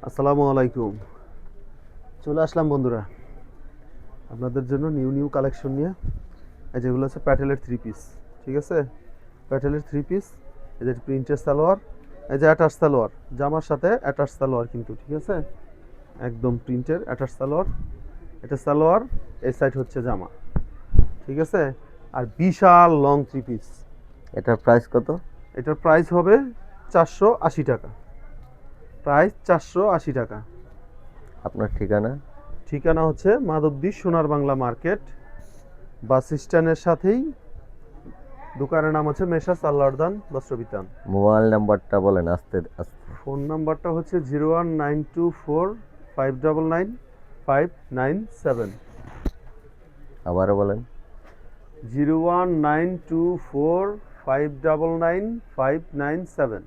আসসালামু আলাইকুম। চলে আসলাম বন্ধুরা আপনাদের জন্য নিউ কালেকশন নিয়ে। এই যেগুলো আছে প্যাটেলের থ্রি পিস, ঠিক আছে? প্যাটেলের থ্রি পিস, এই যে প্রিন্টের সালোয়ার, এই যে অ্যাটাচ সালোয়ার, জামার সাথে অ্যাটাচ সালোয়ার কিন্তু, ঠিক আছে? একদম প্রিন্টের অ্যাটাচ সালোয়ার, এটা সালোয়ার, এই সাইড হচ্ছে জামা, ঠিক আছে? আর বিশাল লং থ্রি পিস। এটার প্রাইস কত? এটার প্রাইস হবে 480 টাকা, প্রাইস 480 টাকা। আপনার ঠিকানা? ঠিকানা হচ্ছে মাধবদী সোনার বাংলা মার্কেট, বাস স্ট্যান্ডের সাথেই। দোকানের নাম হচ্ছে মেসার্স আল্লাহদান বস্ত্রবিতান। মোবাইল নাম্বারটা বলেন আস্তে আস্তে। ফোন নাম্বারটা হচ্ছে 01924 599 597। আবারও বলেন। 01924 599 597।